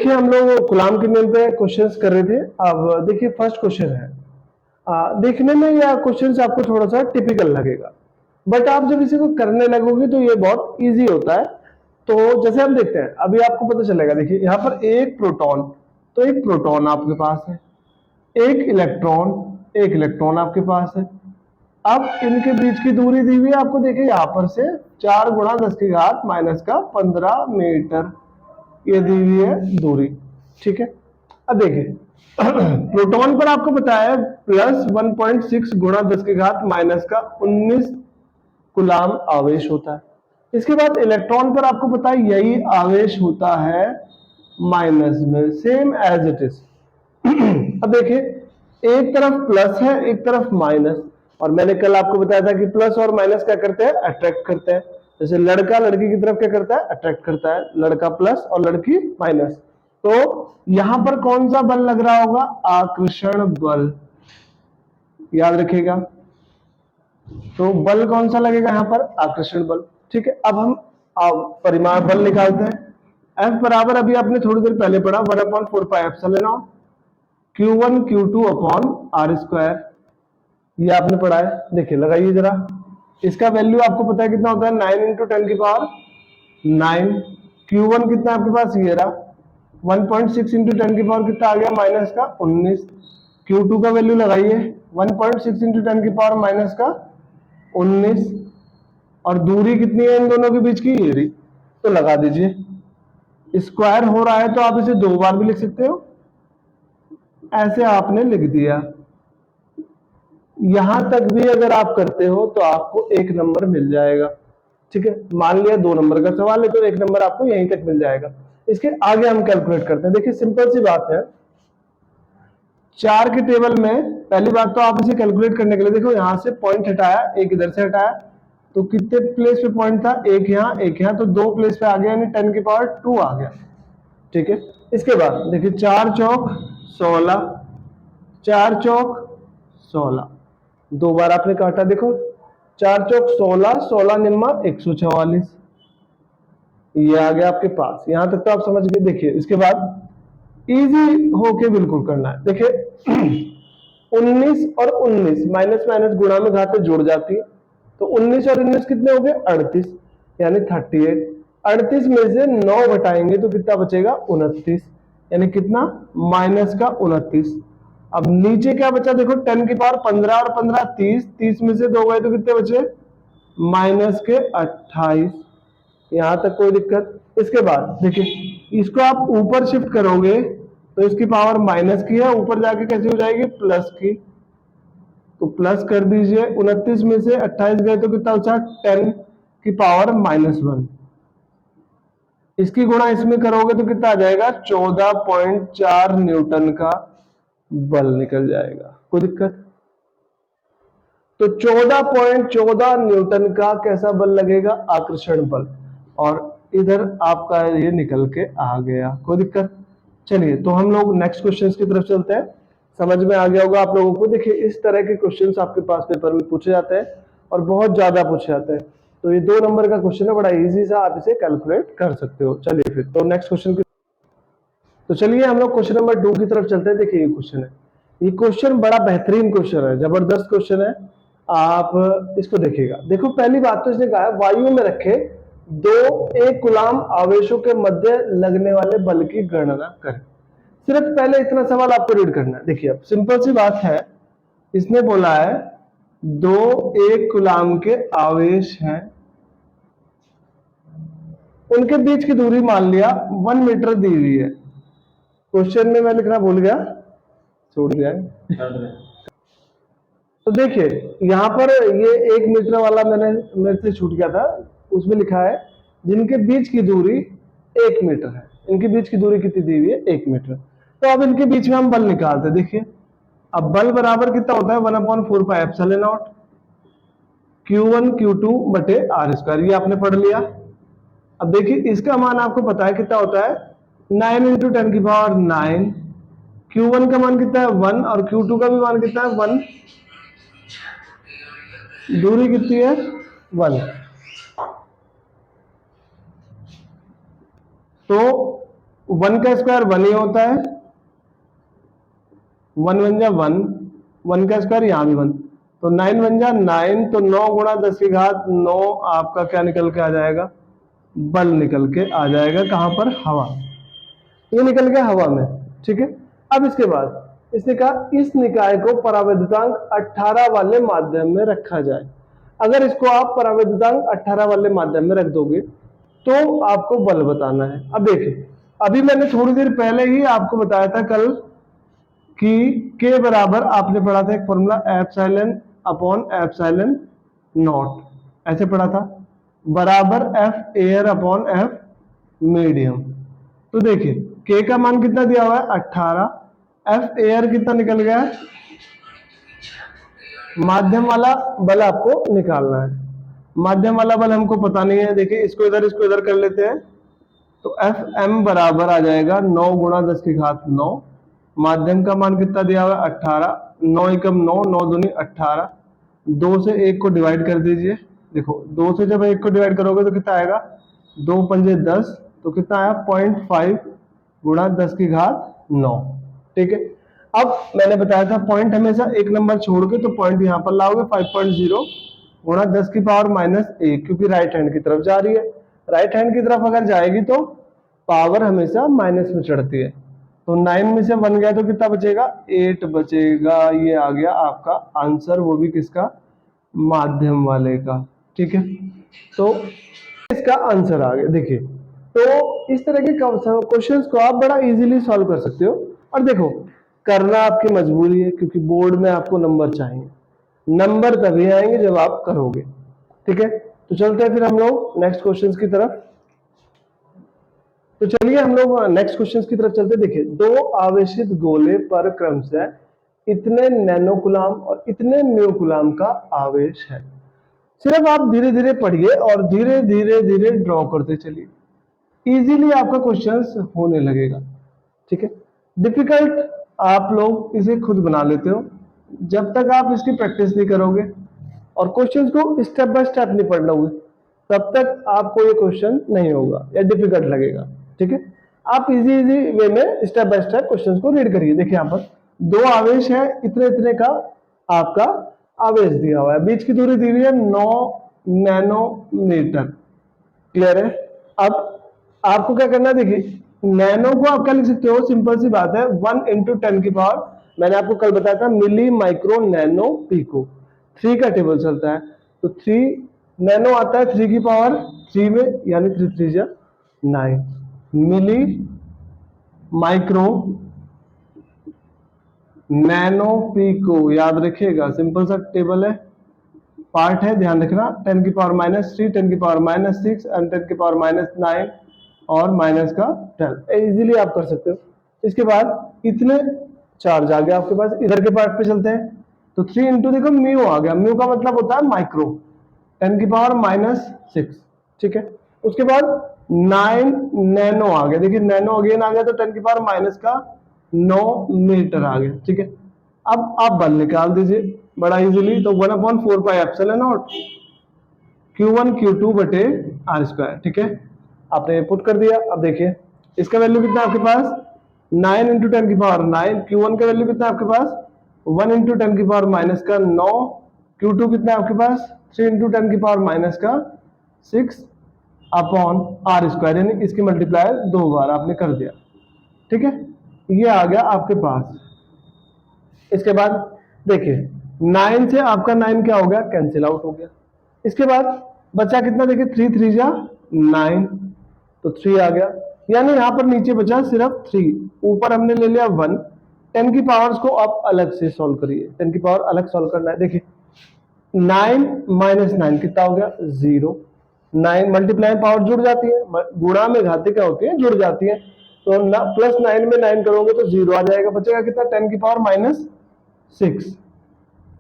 देखिए हम लोग कूलाम के नियम पे क्वेश्चंस कर रहे थे। अब देखिए फर्स्ट क्वेश्चन है, देखने में यह क्वेश्चंस आपको थोड़ा सा टिपिकल लगेगा, बट आप जब इसे को करने लगोगे तो ये बहुत इजी होता है। तो जैसे हम देखते हैं, अभी आपको पता चलेगा। देखिए यहाँ पर एक प्रोटॉन, तो एक प्रोटॉन आपके पास है, एक इलेक्ट्रॉन आपके पास है। अब इनके बीच की दूरी दी हुई है आपको, देखिए यहाँ पर से 4 गुणा 10 की घात माइनस का 15 मीटर ये दी हुई है दूरी। ठीक है, अब देखिए प्रोटॉन पर आपको बताया है प्लस 1.6 गुणा 10 की घात माइनस का 19 कूलाम आवेश होता है। इसके बाद इलेक्ट्रॉन पर आपको पता है यही आवेश होता है माइनस में, सेम एज इट इज। अब देखिए एक तरफ प्लस है, एक तरफ माइनस, और मैंने कल आपको बताया था कि प्लस और माइनस क्या करते हैं, अट्रैक्ट करते हैं। जैसे लड़का लड़की की तरफ क्या करता है, अट्रैक्ट करता है, लड़का प्लस और लड़की माइनस। तो यहां पर कौन सा बल लग रहा होगा, आकर्षण बल, याद रखिएगा। तो बल कौन सा लगेगा यहाँ पर, आकर्षण बल। ठीक है, अब हम परिमाण बल निकालते हैं। F बराबर अभी आपने थोड़ी देर पहले पढ़ा 1/4 Q1 Q2 upon are square, ये आपने पढ़ा है। देखिए लगाइए जरा, इसका वैल्यू आपको पता है कितना होता है, 9 इंटू 10 की पावर 9। Q1 कितना आपके पास, ये रहा 1.6 इंटू 10 की पावर कितना आ गया, माइनस का 19। Q2 का वैल्यू लगाइए 1.6 इंटू 10 की पावर माइनस का 19, और दूरी कितनी है इन दोनों के बीच की, ये रही। तो लगा दीजिए, स्क्वायर हो रहा है तो आप इसे 2 बार भी लिख सकते हो, ऐसे आपने लिख दिया। यहां तक भी अगर आप करते हो तो आपको 1 नंबर मिल जाएगा। ठीक है, मान लिया 2 नंबर का सवाल है तो 1 नंबर आपको यहीं तक मिल जाएगा। इसके आगे हम कैलकुलेट करते हैं। देखिए सिंपल सी बात है, 4 के टेबल में पहली बात तो आप इसे कैलकुलेट करने के लिए देखो, यहां से पॉइंट हटाया, एक इधर से हटाया, तो कितने प्लेस पे पॉइंट था, एक यहाँ एक यहाँ, तो 2 प्लेस पे आ गया, यानी 10 की पावर 2 आ गया। ठीक है, इसके बाद देखिए 4 चौक 16, 4 चौक 16, 2 बार आपने काटा, देखो 4 चौक 16, 16 निम्मा 144, ये आ गया आपके पास। यहां तक तो आप समझ गए। देखिए इसके बाद इजी होके बिल्कुल करना है। देखिए 19 और 19 माइनस माइनस गुणा में घातें जुड़ जाती है, तो 19 और 19 कितने हो गए, 38, यानी 38। 38 में से 9 घटाएंगे तो कितना बचेगा, 29, यानी कितना, माइनस का 29। अब नीचे क्या बचा, देखो 10 की पावर 15 और 15 30, 30 में से 2 गए तो कितने बचे, माइनस के 28। यहां तक कोई दिक्कत। इसके बाद देखिए इसको आप ऊपर शिफ्ट करोगे तो इसकी पावर माइनस की है, ऊपर जाके कैसे हो जाएगी, प्लस की, तो प्लस कर दीजिए। 29 में से 28 गए तो कितना बचा, 10 की पावर -1। इसकी गुणा इसमें करोगे तो कितना आ जाएगा, 14.4 न्यूटन का बल निकल जाएगा। कोई दिक्कत, तो 14.14 न्यूटन का कैसा बल लगेगा, आकर्षण बल, और इधर आपका ये निकल के आ गया। कोई दिक्कत। चलिए तो हम लोग नेक्स्ट क्वेश्चन की तरफ चलते हैं। समझ में आ गया होगा आप लोगों को। देखिए इस तरह के क्वेश्चंस आपके पास पेपर में पूछे जाते हैं और बहुत ज्यादा पूछे जाते हैं। तो ये 2 नंबर का क्वेश्चन है, बड़ा इजी सा, आप इसे कैलकुलेट कर सकते हो। चलिए फिर तो नेक्स्ट क्वेश्चन की, तो चलिए हम लोग क्वेश्चन नंबर 2 की तरफ चलते हैं। देखिए ये क्वेश्चन है, ये क्वेश्चन बड़ा बेहतरीन क्वेश्चन है, जबरदस्त क्वेश्चन है। आप इसको देखिएगा। देखो पहली बात तो इसने कहा है वायु में रखे 2 1 कूलाम आवेशों के मध्य लगने वाले बल की गणना करें। सिर्फ पहले इतना सवाल आपको रीड करना है। देखिए अब सिंपल सी बात है, इसने बोला है 2 1 कूलाम के आवेश हैं, उनके बीच की दूरी मान लिया 1 मीटर दी हुई है। क्वेश्चन में मैं लिखना भूल गया, छोड़ दिया है। तो देखिए यहां पर ये 1 मीटर वाला मैंने मेरे से छूट गया था, उसमें लिखा है जिनके बीच की दूरी 1 मीटर है। इनके बीच की दूरी कितनी दी हुई है, 1 मीटर। तो अब इनके बीच में हम बल निकालते हैं। देखिए अब बल बराबर कितना होता है, 1/4 Q1 Q2 बटे आर स्क्वायर, ये आपने पढ़ लिया। अब देखिए इसका मान आपको पता है कितना होता है, 9 इंटू 10 की पावर 9। Q1 का मान कितना है, 1, और Q2 का भी मान कितना है, 1। दूरी कितनी है, 1। तो 1 का स्क्वायर 1 ही होता है, 1 वन जा 1, 1 का स्क्वायर यहाँ भी 1, तो 9 वन जा 9, तो 9 गुणा 10 की घात 9 आपका क्या निकल के आ जाएगा, बल निकल के आ जाएगा। कहां पर, हवा, ये निकल गया हवा में। ठीक है, अब इसके बाद इसने कहा इस निकाय को परावैद्युतांक 18 वाले माध्यम में रखा जाए। अगर इसको आप परावैद्युतांक 18 वाले माध्यम में रख दोगे तो आपको बल बताना है। अब देखिए, अभी मैंने थोड़ी देर पहले ही आपको बताया था कल कि के बराबर आपने पढ़ा था एक formula epsilon upon epsilon not, ऐसे पढ़ा था, बराबर F air upon F medium. तो देखिए के का मान कितना दिया हुआ है 18, एफ एयर कितना निकल गया है, माध्यम वाला बल आपको निकालना है। माध्यम वाला बल हमको पता नहीं है, देखिए इसको इधर कर लेते हैं, तो एफ एम बराबर आ जाएगा 9 गुणा 10 की घात 9, माध्यम का मान कितना दिया हुआ है 18, 9 एकम 9, 9 दूनी 18, 2 से 1 को डिवाइड कर दीजिए। देखो 2 से जब 1 को डिवाइड करोगे तो कितना आएगा, 2 पंजे 10, तो कितना आया 0.5 गुणा 10 की घात 9। ठीक है, अब मैंने बताया था पॉइंट हमेशा एक नंबर छोड़ के, तो पॉइंट यहाँ पर लाओगे 5.0 गुणा 10 की पावर -1, क्योंकि राइट हैंड की तरफ जा रही है। राइट हैंड की तरफ अगर जाएगी तो पावर हमेशा माइनस में चढ़ती है, तो 9 में से 1 गया तो कितना बचेगा, 8 बचेगा। ये आ गया आपका आंसर, वो भी किसका, माध्यम वाले का। ठीक है, तो इसका आंसर आ गया। देखिए, तो इस तरह के क्वेश्चंस को आप बड़ा इजीली सॉल्व कर सकते हो। और देखो, करना आपकी मजबूरी है, क्योंकि बोर्ड में आपको नंबर चाहिए, नंबर तभी आएंगे जब आप करोगे। ठीक है, तो चलते हैं फिर हम लोग नेक्स्ट क्वेश्चंस की तरफ। तो चलिए हम लोग नेक्स्ट क्वेश्चंस की तरफ चलते हैं। देखिए, दो आवेशित गोले पर क्रमशः इतने नैनोकुलाम और इतने म्योकुलाम का आवेश है। सिर्फ आप धीरे धीरे पढ़िए और धीरे धीरे ड्रॉ करते चलिए, इजीली आपका क्वेश्चंस होने लगेगा। ठीक है, डिफिकल्ट आप लोग इसे खुद बना लेते हो, जब तक आप इसकी प्रैक्टिस नहीं करोगे और क्वेश्चंस को स्टेप बाय स्टेप नहीं पढ़ लोगे, तब तक आपको ये क्वेश्चन नहीं होगा या डिफिकल्ट लगेगा। ठीक है, आप इजी वे में स्टेप बाय स्टेप क्वेश्चंस को रीड करिए। देखिए यहाँ पर दो आवेश है, इतने इतने का आपका आवेश दिया हुआ है, बीच की दूरी दी हुई है 9 नैनोमीटर। क्लियर है? अब आपको क्या करना है, देखिए नैनो को आप क्या लिख सकते हो, सिंपल सी बात है 1 इंटू 10 की पावर, मैंने आपको कल बताया था मिली माइक्रो नैनो पिको, 3 का टेबल चलता है, तो 3 नैनो आता है 3 की पावर 3 में, यानी 3 3 जा 9 मिली माइक्रो नैनो पिको। याद रखिएगा, सिंपल सा टेबल है, पार्ट है, ध्यान रखना, 10 की पावर -3, 10 की पावर -6 एंड 10 की पावर -9 और माइनस का 12, इजीली आप कर सकते हो। इसके बाद इतने चार्ज आ गया आपके पास, इधर के पार्ट पे चलते हैं, तो 3 इंटू देखो म्यू आ गया, म्यू का मतलब होता है माइक्रो, 10 की पावर -6। ठीक है, उसके बाद 9 नैनो आ गया, देखिए नैनो अगेन आ गया, तो 10 की पावर माइनस का 9 मीटर आ गया। ठीक है, अब आप बल निकाल दीजिए बड़ा इजीली, तो 1/4 pi epsilon not Q1 Q2 बटे R स्क्वायर। ठीक है, आपने पुट कर दिया। अब देखिए इसका वैल्यू कितना है आपके पास, 9 इंटू 10 की पावर 9, Q1 का वैल्यू कितना है आपके पास, 1 इंटू 10 की पावर माइनस का 9, Q2 कितना है आपके पास, 3 इंटू 10 की पावर माइनस का 6 अपॉन R स्क्वायर, यानी इसकी मल्टीप्लाई 2 बार आपने कर दिया। ठीक है, ये आ गया आपके पास। इसके बाद देखिए 9 से आपका 9 क्या हो गया, कैंसिल आउट हो गया। इसके बाद बचा कितना, देखिए 3 3 जा 9, तो 3 आ गया, यानी यहां पर नीचे बचा सिर्फ 3, ऊपर हमने ले लिया 1। 10 की पावर्स को आप अलग से सॉल्व करिए, 10 की पावर अलग सॉल्व करना है। देखिए 9 माइनस 9 कितना हो गया, 0। 9 मल्टीप्लाई पावर जुड़ जाती है, गुणा में घाते क्या होती है, जुड़ जाती है, तो +9 में 9 करोगे तो 0 आ जाएगा, बचेगा कितना, 10 की पावर -6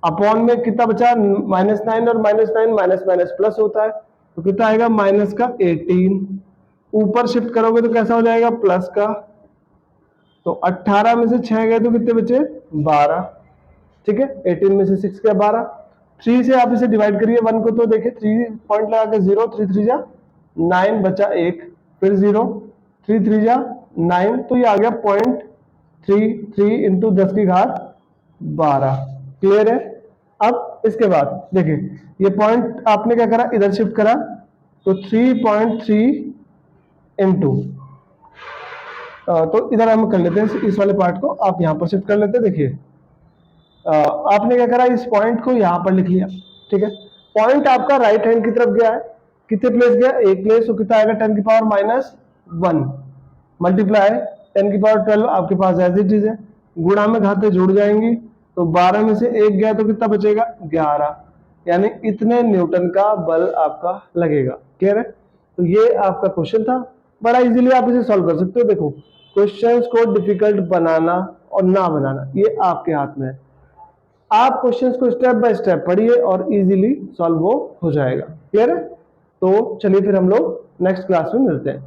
अपॉन में कितना बचा, -9 और -9 माइनस माइनस प्लस होता है, तो कितना आएगा, माइनस का 18। ऊपर शिफ्ट करोगे तो कैसा हो जाएगा, प्लस का, तो 18 में से 6 गए तो कितने बचे, 12। ठीक है, 18 में से 6 गया 12। 3 से आप इसे डिवाइड करिए 1 को, तो देखिए 3 पॉइंट लगा के 0, 3 3 जा 9 बचा 1, फिर 0, 3 3 जा 9, तो ये आ गया 0.33 इंटू 10 की घात 12। क्लियर है? अब इसके बाद देखिए, ये पॉइंट आपने क्या करा, इधर शिफ्ट करा, तो 3.3 इंटू, तो इधर हम कर लेते हैं इस वाले पार्ट को, आप यहां पर शिफ्ट कर लेते हैं। देखिए आपने क्या करा, इस पॉइंट को यहां पर लिख लिया। ठीक है, पॉइंट आपका राइट हैंड की तरफ गया है, कितने प्लेस गया, एक प्लेस, तो कितना आएगा 10 की पावर -1 मल्टीप्लाई 10 की पावर 12 आपके पास एज इट इज है, गुणा में घातें जुड़ जाएंगी, तो 12 में से एक गया तो कितना बचेगा 11, यानी इतने न्यूटन का बल आपका लगेगा। क्लियर है? तो ये आपका क्वेश्चन था, बड़ा इजीली आप इसे सॉल्व कर सकते हो। देखो, क्वेश्चंस को डिफिकल्ट बनाना और ना बनाना ये आपके हाथ में है। आप क्वेश्चंस को स्टेप बाय स्टेप पढ़िए और इजीली सॉल्व हो जाएगा। क्लियर है? तो चलिए फिर हम लोग नेक्स्ट क्लास में मिलते हैं।